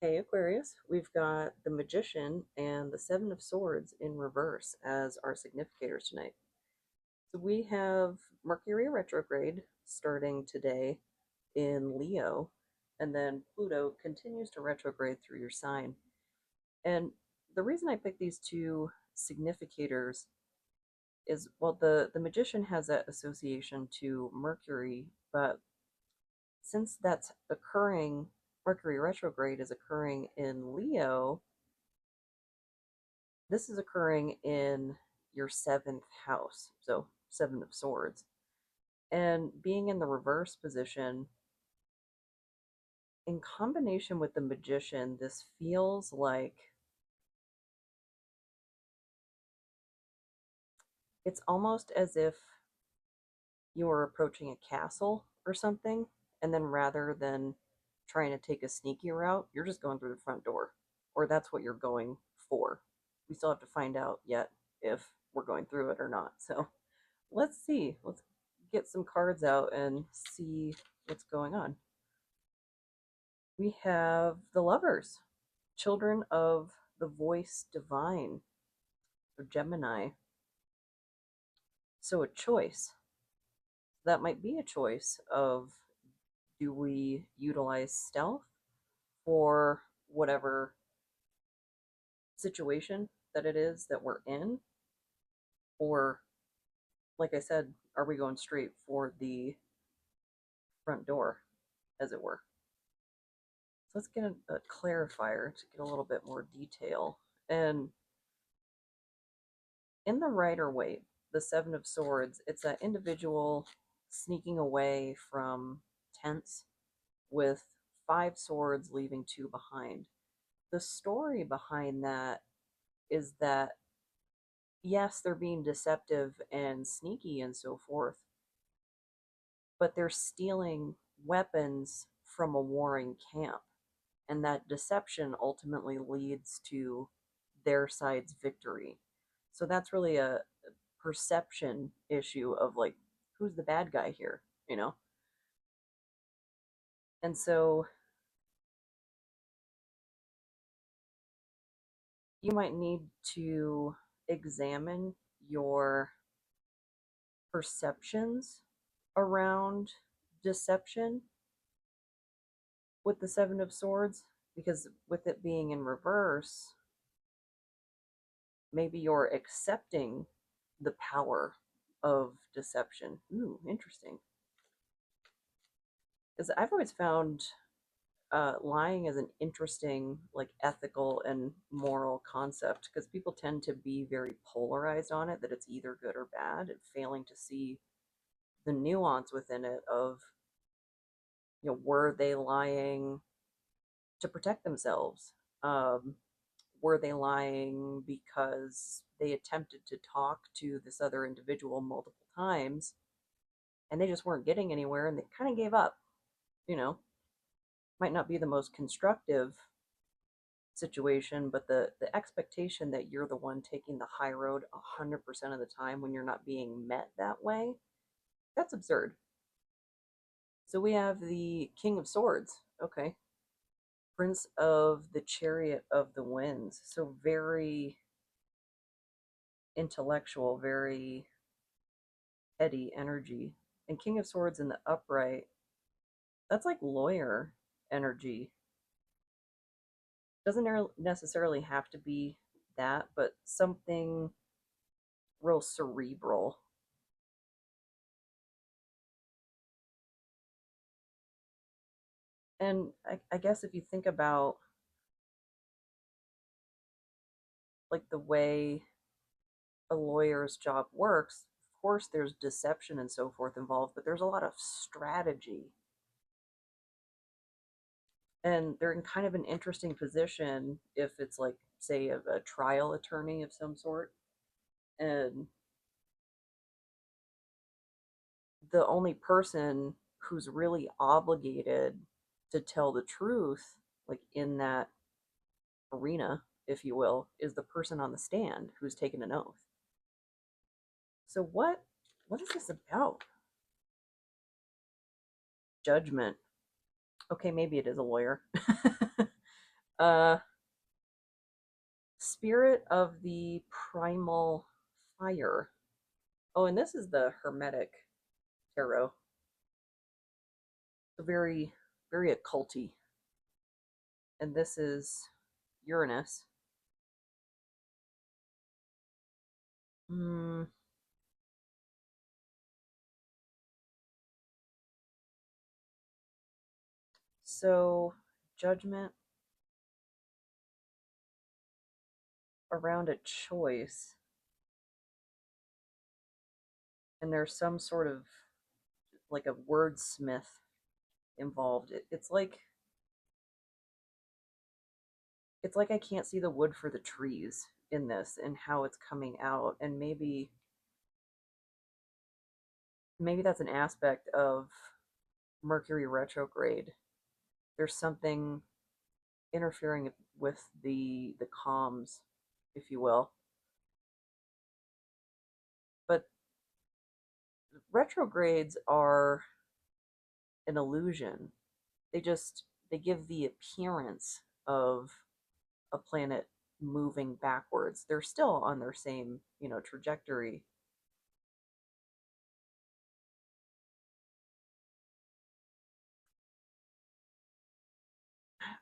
Hey Aquarius, we've got the Magician and the Seven of Swords in reverse as our significators tonight. So we have Mercury retrograde starting today in Leo, and then Pluto continues to retrograde through your sign. And the reason I picked these two significators is, well, the Magician has that association to Mercury, but since that's occurring, Mercury retrograde is occurring in Leo, this is occurring in your seventh house, so Seven of Swords. And being in the reverse position, in combination with the Magician, this feels like it's almost as if you are approaching a castle or something, and then rather than trying to take a sneaky route, you're just going through the front door, or that's what you're going for. We still have to find out yet if we're going through it or not. So let's see. Let's get some cards out and see what's going on. We have the Lovers, children of the voice divine, or Gemini. So a choice. That might be a choice of, do we utilize stealth for whatever situation that it is that we're in? Or, like I said, are we going straight for the front door, as it were? So let's get a clarifier to get a little bit more detail. And in the Rider-Waite, the Seven of Swords, it's that individual sneaking away from tents with 5 swords, leaving 2 behind. The story behind that is that, yes, they're being deceptive and sneaky and so forth, but they're stealing weapons from a warring camp. And that deception ultimately leads to their side's victory. So that's really a perception issue of, like, who's the bad guy here, you know? And so you might need to examine your perceptions around deception with the Seven of Swords, because with it being in reverse, maybe you're accepting the power of deception. Ooh, interesting. Because I've always found lying as an interesting, like, ethical and moral concept, because people tend to be very polarized on it, that it's either good or bad, and failing to see the nuance within it of, were they lying to protect themselves? Were they lying because they attempted to talk to this other individual multiple times and they just weren't getting anywhere and they kind of gave up? You know, might not be the most constructive situation, but the expectation that you're the one taking the high road 100% of the time when you're not being met that way, that's absurd. So we have the King of Swords. Okay. Prince of the Chariot of the Winds. So very intellectual, very heady energy. And King of Swords in the upright, that's like lawyer energy. Doesn't necessarily have to be that, but something real cerebral. And I guess if you think about, like, the way a lawyer's job works, of course there's deception and so forth involved, but there's a lot of strategy. And they're in kind of an interesting position if it's, like, say, a trial attorney of some sort, and the only person who's really obligated to tell the truth, like, in that arena, if you will, is the person on the stand who's taken an oath. So what is this about? Judgment. Okay, maybe it is a lawyer. Uh, Spirit of the primal fire. Oh, and this is the Hermetic tarot. So very, very occulty. And this is Uranus. Hmm. So judgment around a choice, and there's some sort of like a wordsmith involved. It's like I can't see the wood for the trees in this and how it's coming out, and maybe that's an aspect of Mercury retrograde. There's something interfering with the calms, if you will. But retrogrades are an illusion. They give the appearance of a planet moving backwards. They're still on their same, trajectory.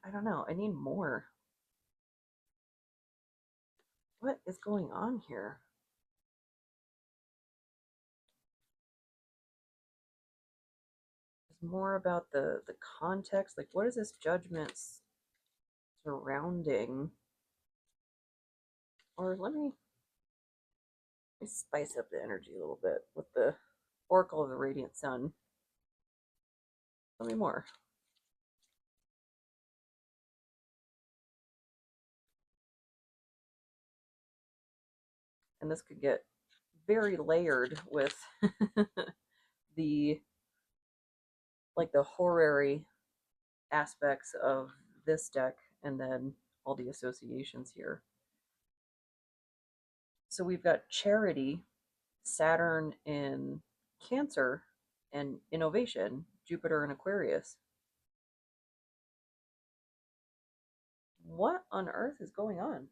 I don't know. I need more. What is going on here? There's more about the context. Like, what is this judgment surrounding? Or let me spice up the energy a little bit with the Oracle of the Radiant Sun. Tell me more. And this could get very layered with the the horary aspects of this deck and then all the associations here. So we've got Charity, Saturn in Cancer, and Innovation, Jupiter in Aquarius. What on earth is going on?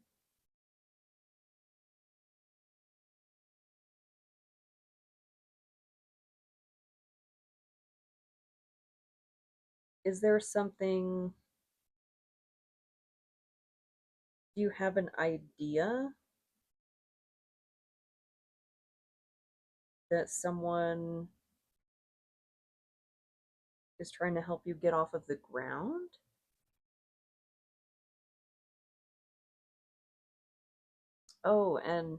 Is there something? Do you have an idea that someone is trying to help you get off of the ground? Oh, and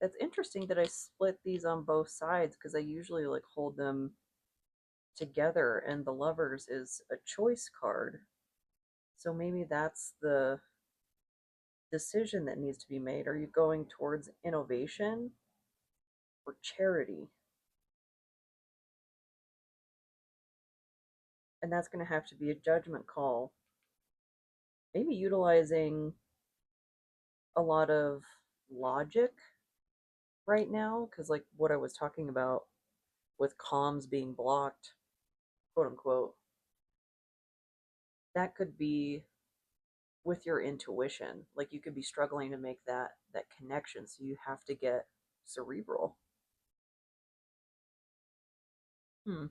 it's interesting that I split these on both sides because I usually like hold them together, and the Lovers is a choice card. So maybe that's the decision that needs to be made. Are you going towards innovation or charity? And that's going to have to be a judgment call. Maybe utilizing a lot of logic right now, because like what I was talking about with comms being blocked, quote unquote, that could be with your intuition. Like you could be struggling to make that connection, so you have to get cerebral. Hmm.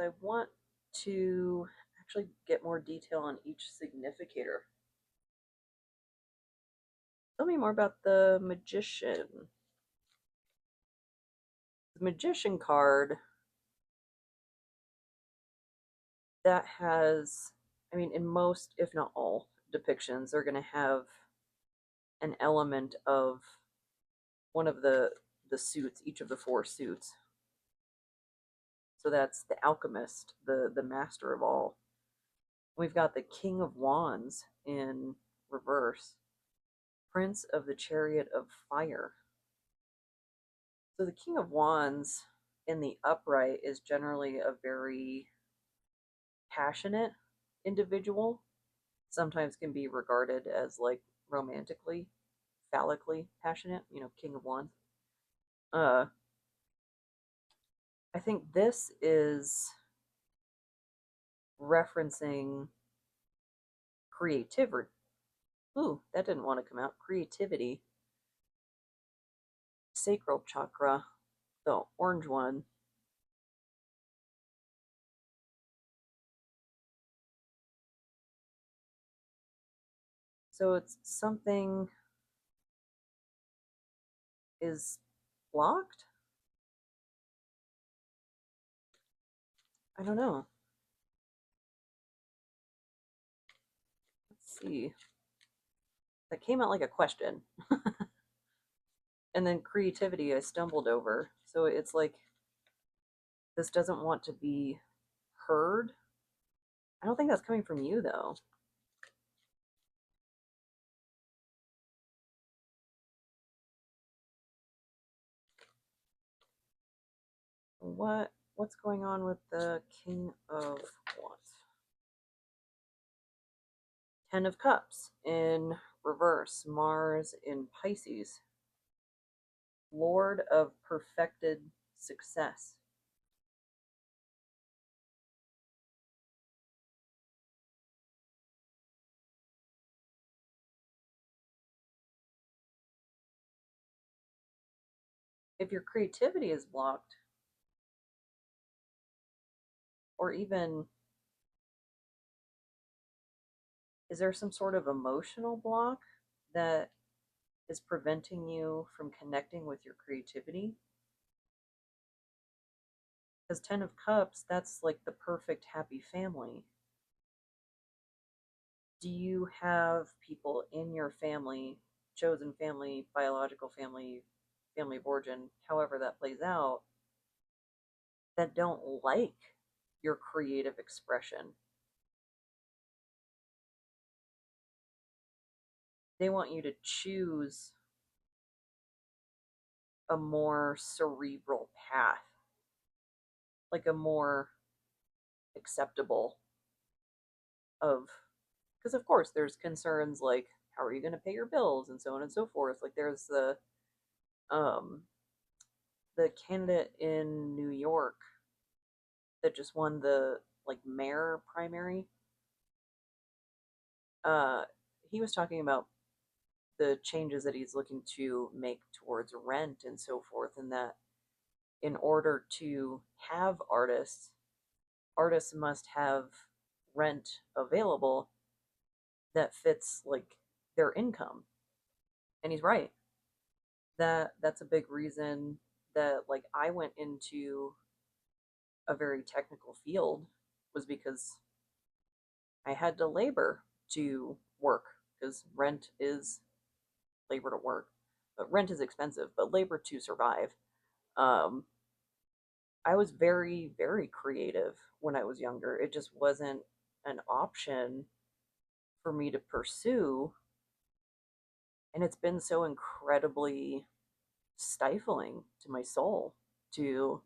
I want to actually get more detail on each significator. Tell me more about the Magician. The Magician card, that has, I mean, in most, if not all, depictions, they're going to have an element of one of the suits, each of the four suits. So that's the alchemist, the master of all. We've got the King of Wands in reverse, Prince of the Chariot of Fire. So the King of Wands in the upright is generally a very passionate individual. Sometimes can be regarded as like romantically, phallically passionate, King of Wands. Uh I think this is referencing creativity. Ooh, that didn't want to come out. Creativity, sacral chakra, the orange one. So it's something is blocked? I don't know. Let's see. That came out like a question. And then creativity I stumbled over. So it's like this doesn't want to be heard. I don't think that's coming from you though. What's going on with the King of what? Ten of Cups in reverse, Mars in Pisces, Lord of perfected success. If your creativity is blocked, or even is there some sort of emotional block that is preventing you from connecting with your creativity? Because Ten of Cups, that's like the perfect happy family. Do you have people in your family, chosen family, biological family, family of origin, however that plays out, that don't like your creative expression? They want you to choose a more cerebral path, like a more acceptable of, because of course there's concerns like how are you going to pay your bills and so on and so forth. Like there's um the candidate in New York that just won the like mayor primary. uh he was talking about the changes that he's looking to make towards rent and so forth, and that in order to have artists must have rent available that fits like their income. And he's right. That's a big reason that like I went into a very technical field, was because I had to labor to work, because rent is labor to work. But rent is expensive, but labor to survive. Um, I was very, very creative when I was younger. It just wasn't an option for me to pursue. And it's been so incredibly stifling to my soul to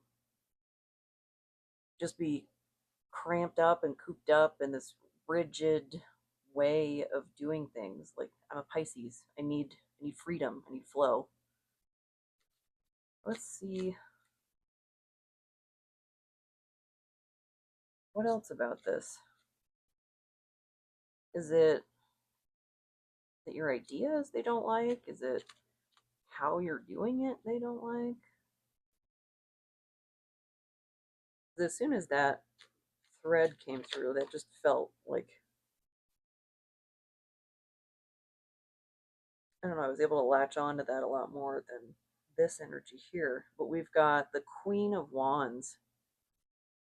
just be cramped up and cooped up in this rigid way of doing things. Like I'm a Pisces. I need freedom. I need flow. Let's see what else about this. Is it that your ideas they don't like? Is it how you're doing it they don't like? As soon as that thread came through, that just felt like, I don't know, I was able to latch on to that a lot more than this energy here. But we've got the Queen of Wands,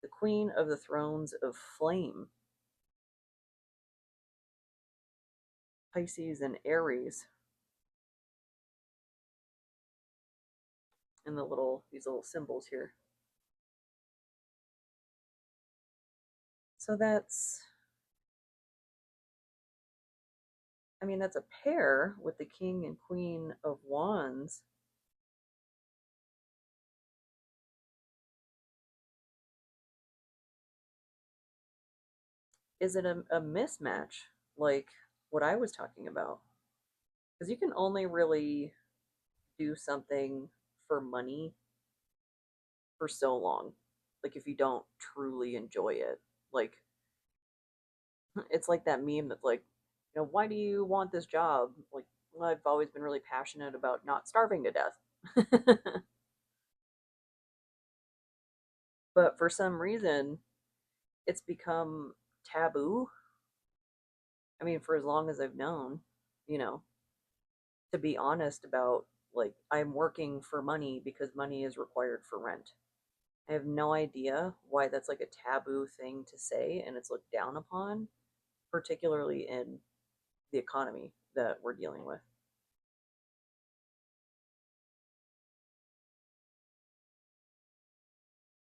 the Queen of the Thrones of Flame, Pisces and Aries, and these little symbols here. So that's a pair with the King and Queen of Wands. Is it a mismatch like what I was talking about? Because you can only really do something for money for so long. Like if you don't truly enjoy it. Like It's like that meme that's like, why do you want this job? Like, well, I've always been really passionate about not starving to death. But for some reason, it's become taboo. I mean, for as long as I've known, you know, to be honest about, like, I'm working for money because money is required for rent. I have no idea why that's like a taboo thing to say and it's looked down upon, particularly in the economy that we're dealing with.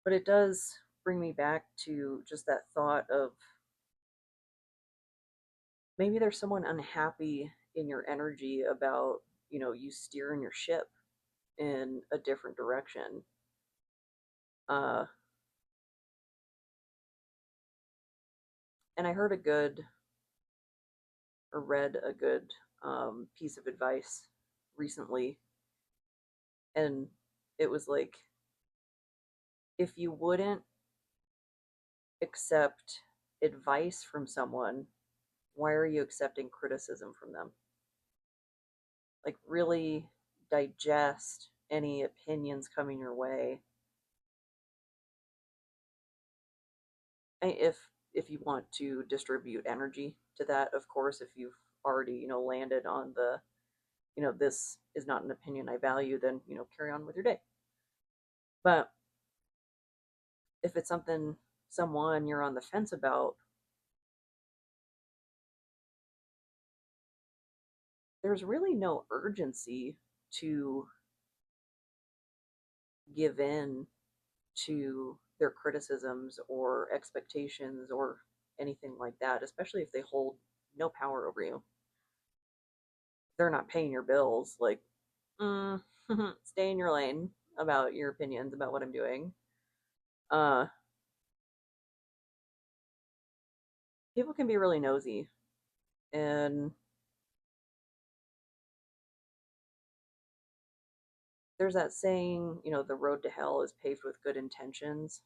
But it does bring me back to just that thought of maybe there's someone unhappy in your energy about, you steering your ship in a different direction. Uh, and I heard a good, or read a good piece of advice recently, and it was like, if you wouldn't accept advice from someone, why are you accepting criticism from them? Like, really digest any opinions coming your way. If you want to distribute energy to that, of course, if you've already landed on the this is not an opinion I value, then carry on with your day. But if it's someone you're on the fence about, there's really no urgency to give in to their criticisms or expectations or anything like that, especially if they hold no power over you. They're not paying your bills. Like, mm, stay in your lane about your opinions about what I'm doing. Uh, People can be really nosy, and there's that saying, the road to hell is paved with good intentions.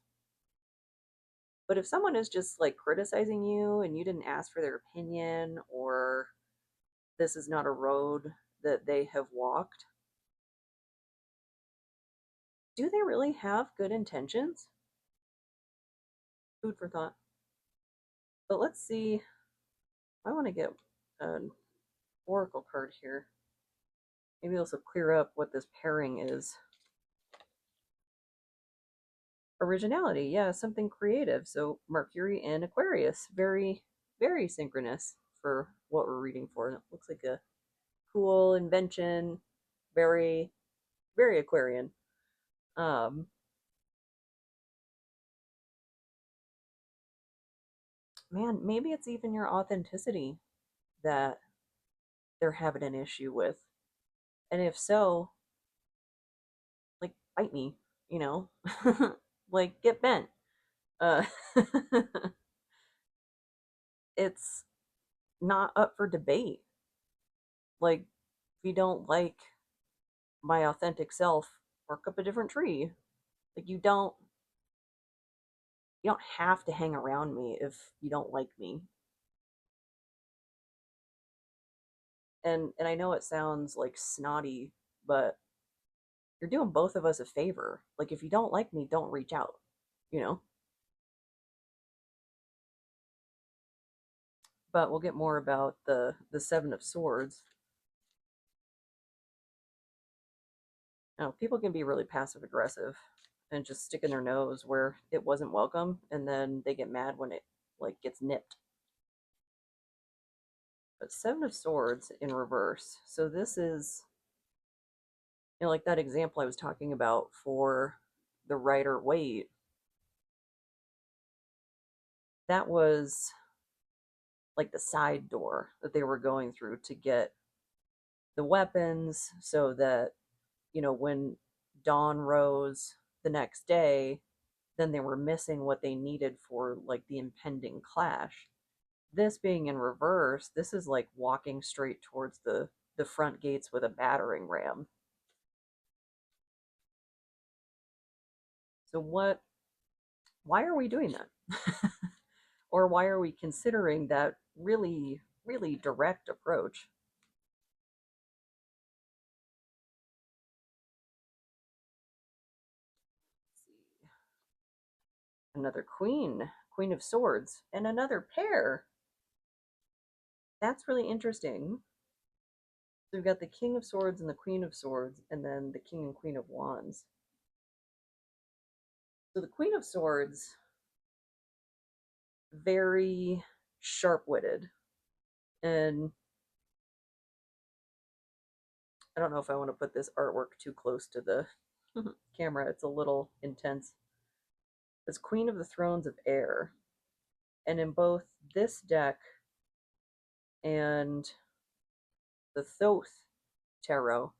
But if someone is just like criticizing you and you didn't ask for their opinion, or this is not a road that they have walked, do they really have good intentions? Food for thought. But let's see. I want to get an oracle card here. Maybe this will clear up what this pairing is. Originality, yeah, something creative. So Mercury and Aquarius, very, very synchronous for what we're reading for. It looks like a cool invention, very, very Aquarian. Um, Man, maybe it's even your authenticity that they're having an issue with. And if so, like, bite me, you know? Like, get bent. Uh, it's not up for debate. Like, if you don't like my authentic self, work up a different tree. Like, you don't have to hang around me if you don't like me. And I know it sounds like snotty, but you're doing both of us a favor. Like, if you don't like me, don't reach out, you know? But we'll get more about the Seven of Swords. Now, people can be really passive aggressive and just sticking their nose where it wasn't welcome, and then they get mad when it like gets nipped. But Seven of Swords in reverse. So this is, like that example I was talking about for the Rider Waite. That was like the side door that they were going through to get the weapons so that, when dawn rose the next day, then they were missing what they needed for like the impending clash. This being in reverse, this is like walking straight towards the front gates with a battering ram. So why are we doing that? Or why are we considering that really, really direct approach? Another queen, Queen of Swords, and another pair. That's really interesting. So we've got the King of Swords and the Queen of Swords, and then the King and Queen of Wands. So the Queen of Swords, very sharp-witted, and I don't know if I want to put this artwork too close to the camera. It's a little intense. It's Queen of the Thrones of Air, and in both this deck and the Thoth Tarot,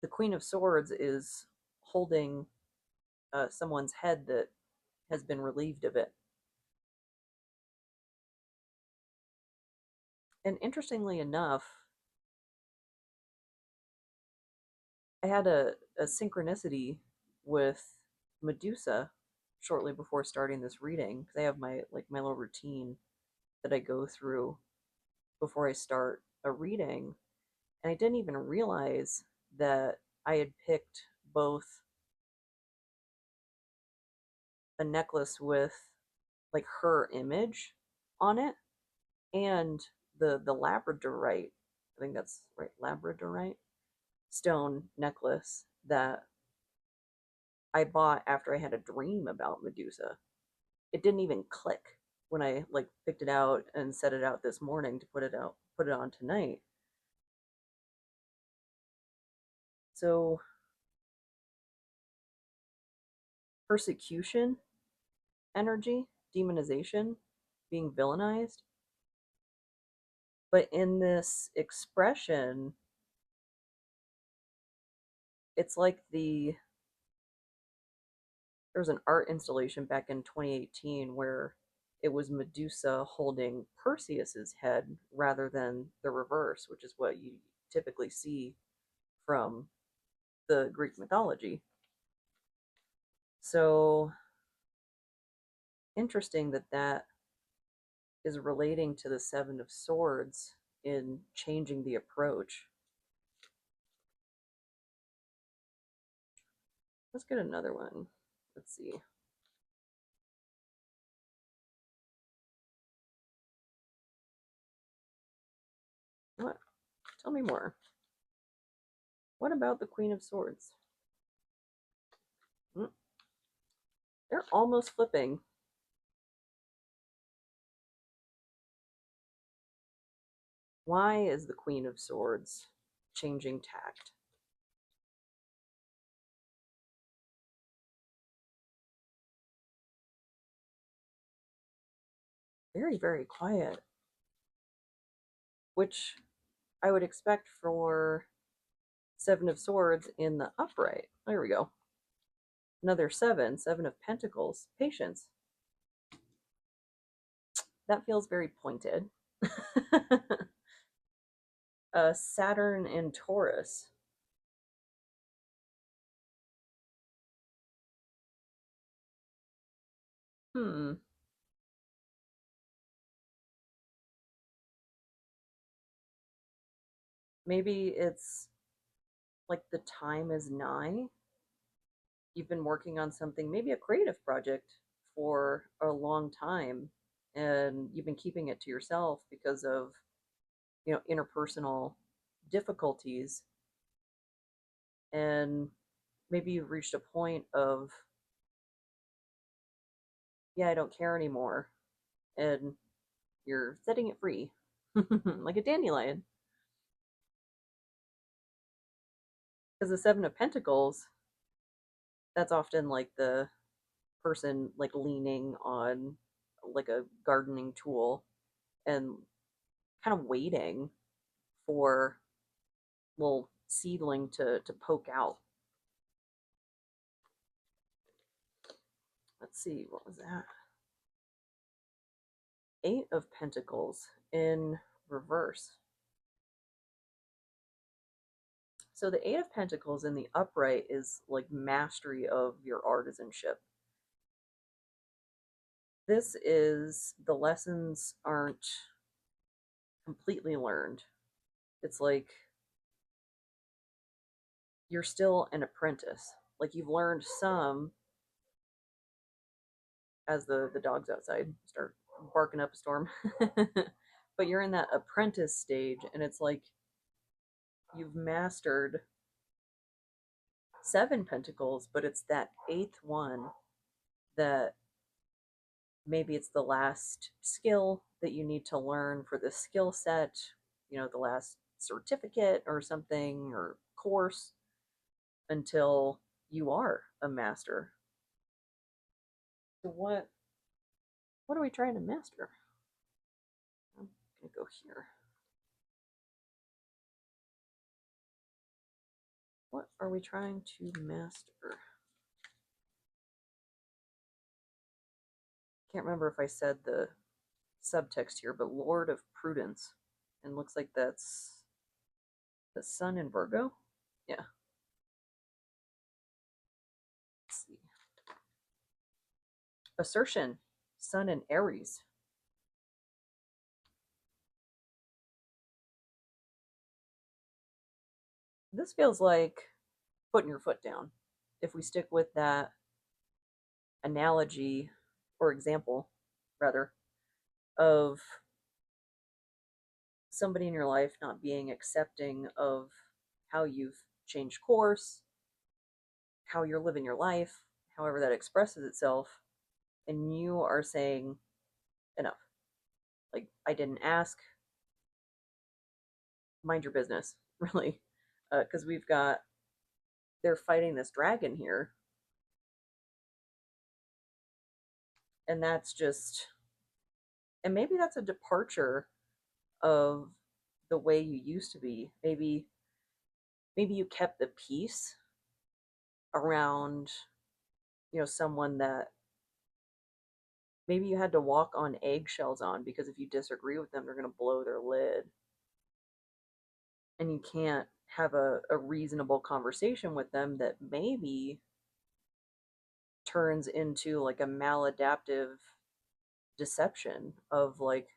the Queen of Swords is holding someone's head that has been relieved of it. And interestingly enough, I had a synchronicity with Medusa shortly before starting this reading, because I have my little routine that I go through before I start a reading, and I didn't even realize that I had picked both a necklace with like her image on it and the labradorite, I think that's right, labradorite stone necklace that I bought after I had a dream about Medusa. It didn't even click when I like picked it out and set it out this morning to put it on tonight. So persecution energy, demonization, being villainized. But in this expression, it's like there was an art installation back in 2018 where it was Medusa holding Perseus's head rather than the reverse, which is what you typically see from the Greek mythology. So interesting that that is relating to the Seven of Swords in changing the approach. Let's get another one. Let's see. What? Tell me more. What about the Queen of Swords? Hmm. They're almost flipping. Why is the Queen of Swords changing tact? Very, very quiet, which I would expect for Seven of Swords in the upright. There we go. Another seven, Seven of Pentacles, patience. That feels very pointed. Saturn and Taurus. Hmm. Maybe it's like the time is nigh. You've been working on something, maybe a creative project, for a long time, and you've been keeping it to yourself because of, interpersonal difficulties. And maybe you've reached a point of, yeah, I don't care anymore. And you're setting it free, like a dandelion. Because the Seven of Pentacles, that's often like the person like leaning on like a gardening tool and kind of waiting for little seedling to poke out. Let's see, what was that? Eight of Pentacles in reverse. So the Eight of Pentacles in the upright is like mastery of your artisanship. This is the lessons aren't completely learned. It's like you're still an apprentice. Like you've learned some as the dogs outside start barking up a storm. But you're in that apprentice stage, and it's like you've mastered 7 pentacles, but it's that eighth one that maybe it's the last skill that you need to learn for the skill set, the last certificate or something or course until you are a master. So what are we trying to master? I'm gonna go here. What are we trying to master? Can't remember if I said the subtext here, but Lord of Prudence. And looks like that's the Sun in Virgo. Yeah. Let's see. Assertion, Sun in Aries. This feels like putting your foot down. If we stick with that analogy or example, rather, of somebody in your life not being accepting of how you've changed course, how you're living your life, however that expresses itself, and you are saying, enough. Like, I didn't ask, mind your business, really. Because they're fighting this dragon here. And that's just, and maybe that's a departure of the way you used to be. Maybe you kept the peace around, someone that maybe you had to walk on eggshells on because if you disagree with them, they're going to blow their lid. And you can't have a reasonable conversation with them that maybe turns into like a maladaptive deception of like,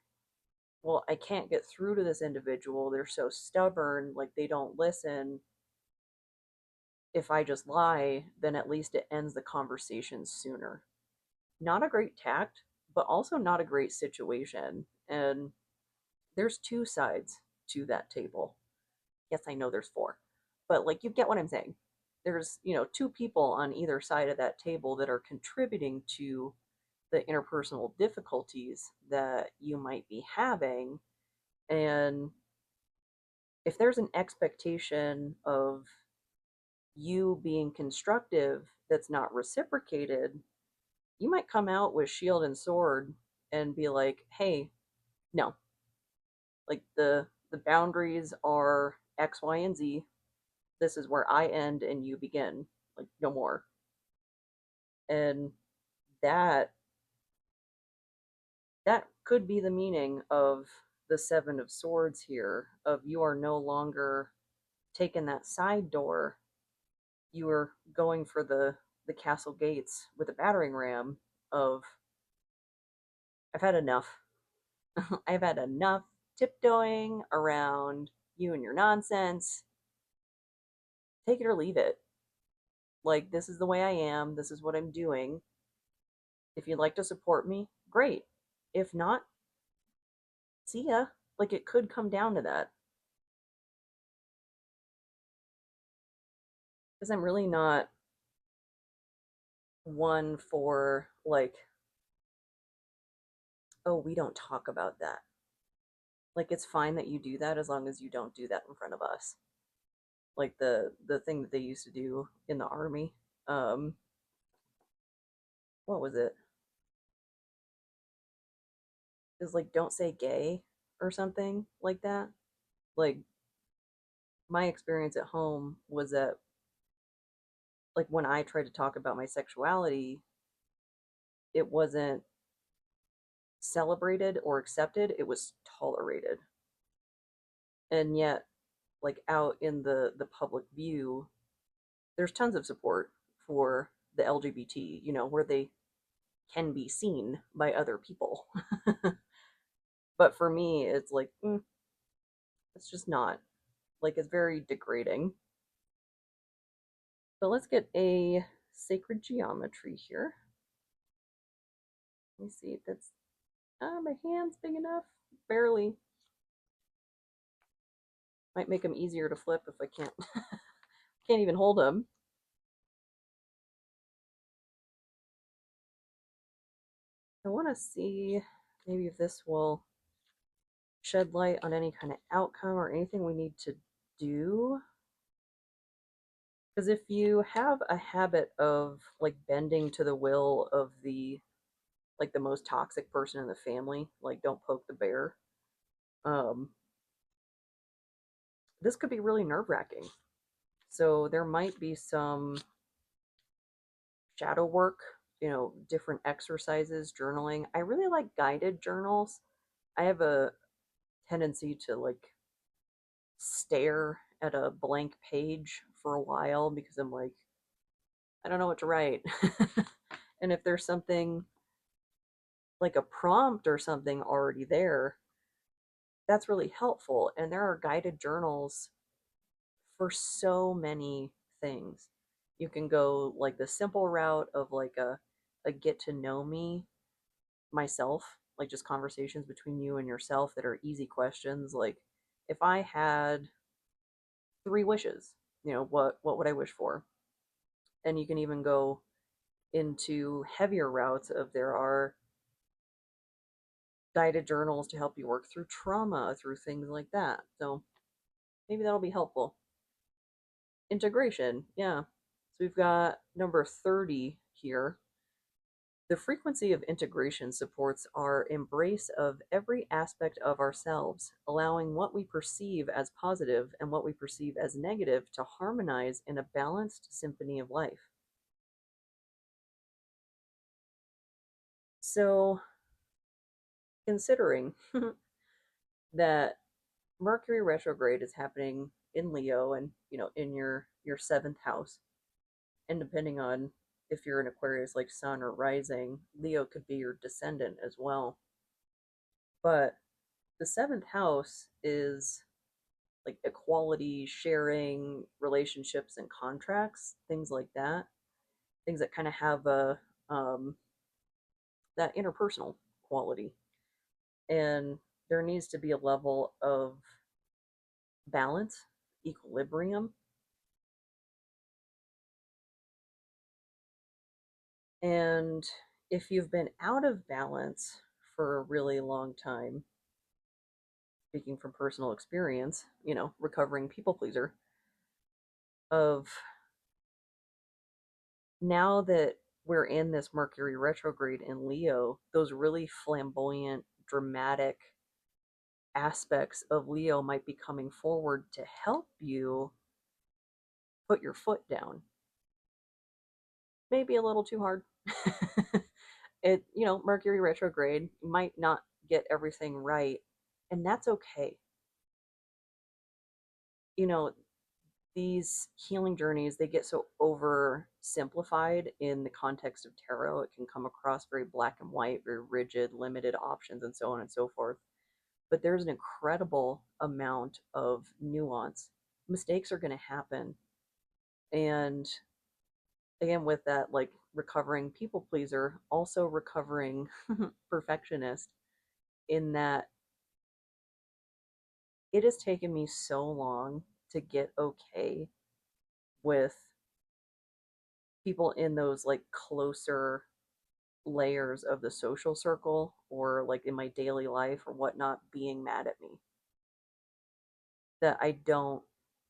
well, I can't get through to this individual. They're so stubborn, like they don't listen. If I just lie, then at least it ends the conversation sooner. Not a great tact, but also not a great situation. And there's 2 sides to that table. Yes, I know there's 4, but like you get what I'm saying. There's, 2 people on either side of that table that are contributing to the interpersonal difficulties that you might be having. And if there's an expectation of you being constructive that's not reciprocated, you might come out with shield and sword and be like, hey, no, like the boundaries are X, Y, and Z. This is where I end and you begin. Like no more. And that that could be the meaning of the 7 of Swords here, of you are no longer taking that side door. You are going for the castle gates with a battering ram of I've had enough. I've had enough tiptoeing around you and your nonsense. Take it or leave it. Like, this is the way I am. This is what I'm doing. If you'd like to support me, great. If not, see ya. Like, it could come down to that. Because I'm really not one for, like, oh, we don't talk about that. Like, it's fine that you do that as long as you don't do that in front of us. Like the thing that they used to do in the army. Um, what was it? It was like don't say gay or something like that. Like my experience at home was that like when I tried to talk about my sexuality, it wasn't celebrated or accepted, it was tolerated. And yet like out in the public view, there's tons of support for the LGBT, where they can be seen by other people. But for me, it's like, it's just not. Like, it's very degrading. But let's get a sacred geometry here. Let me see if that's, my hand's big enough. Barely. Might make them easier to flip if I can't even hold them. I want to see maybe if this will shed light on any kind of outcome or anything we need to do. Because if you have a habit of like bending to the will of the most toxic person in the family, like don't poke the bear, um, this could be really nerve-wracking. So there might be some shadow work, different exercises, journaling. I really like guided journals. I have a tendency to like stare at a blank page for a while because I'm like, I don't know what to write. And if there's something like a prompt or something already there, that's really helpful. And there are guided journals for so many things. You can go like the simple route of like a get to know me myself, like just conversations between you and yourself that are easy questions. Like if I had three wishes, what would I wish for? And you can even go into heavier routes of there are guided journals to help you work through trauma, through things like that. So maybe that'll be helpful. Integration, yeah. So we've got number 30 here. The frequency of integration supports our embrace of every aspect of ourselves, allowing what we perceive as positive and what we perceive as negative to harmonize in a balanced symphony of life. So, considering that Mercury retrograde is happening in Leo and, in your seventh house, and depending on if you're an Aquarius like sun or rising, Leo could be your descendant as well. But the seventh house is like equality, sharing, relationships and contracts, things like that. Things that kind of have um, that interpersonal quality. And there needs to be a level of balance, equilibrium. And if you've been out of balance for a really long time, speaking from personal experience, recovering people pleaser, of now that we're in this Mercury retrograde in Leo, those really flamboyant, dramatic aspects of Leo might be coming forward to help you put your foot down. Maybe a little too hard. Mercury retrograde might not get everything right, and that's okay. You know, these healing journeys, they get so oversimplified in the context of tarot. It can come across very black and white, very rigid, limited options, and so on and so forth. But there's an incredible amount of nuance. Mistakes are going to happen. And again, with that, like recovering people pleaser, also recovering perfectionist, in that it has taken me so long to get okay with people in those like closer layers of the social circle or like in my daily life or whatnot being mad at me, that I don't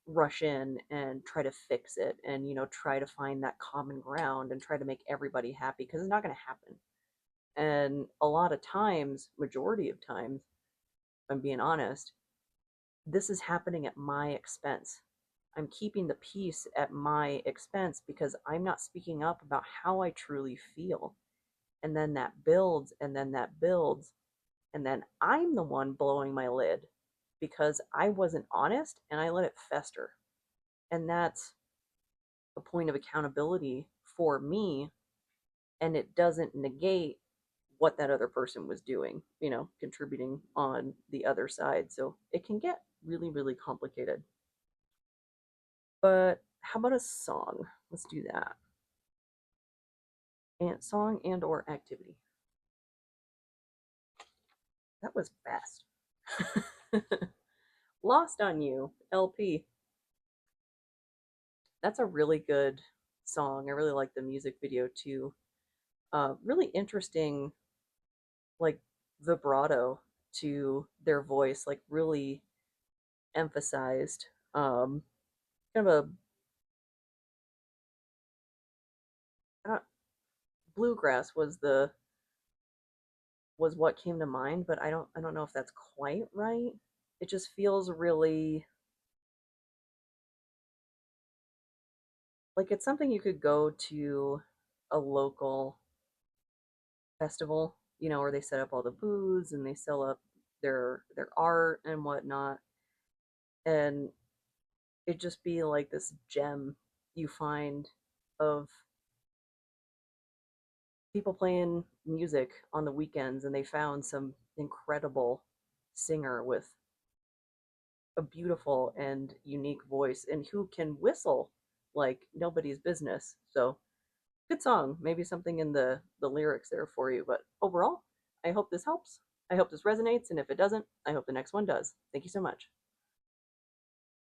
rush in and try to fix it and try to find that common ground and try to make everybody happy, because it's not going to happen. And a lot of times, majority of times, if I'm being honest, this is happening at my expense. I'm keeping the peace at my expense because I'm not speaking up about how I truly feel. And then that builds, and then that builds, and then I'm the one blowing my lid because I wasn't honest and I let it fester. And that's a point of accountability for me and it doesn't negate what that other person was doing, contributing on the other side. So it can get really, really complicated. But how about a song? Let's do that. And song and or activity. That was fast. Lost on You, LP. That's a really good song. I really like the music video too. Really interesting, like vibrato to their voice, like really emphasized. Kind of a bluegrass was what came to mind, but I don't know if that's quite right. It just feels really like it's something you could go to a local festival, where they set up all the booths and they sell up their art and whatnot, and it just be like this gem you find of people playing music on the weekends, and they found some incredible singer with a beautiful and unique voice and who can whistle like nobody's business. So good song. Maybe something in the lyrics there for you. But overall, I hope this helps. I hope this resonates. And if it doesn't, I hope the next one does. Thank you so much.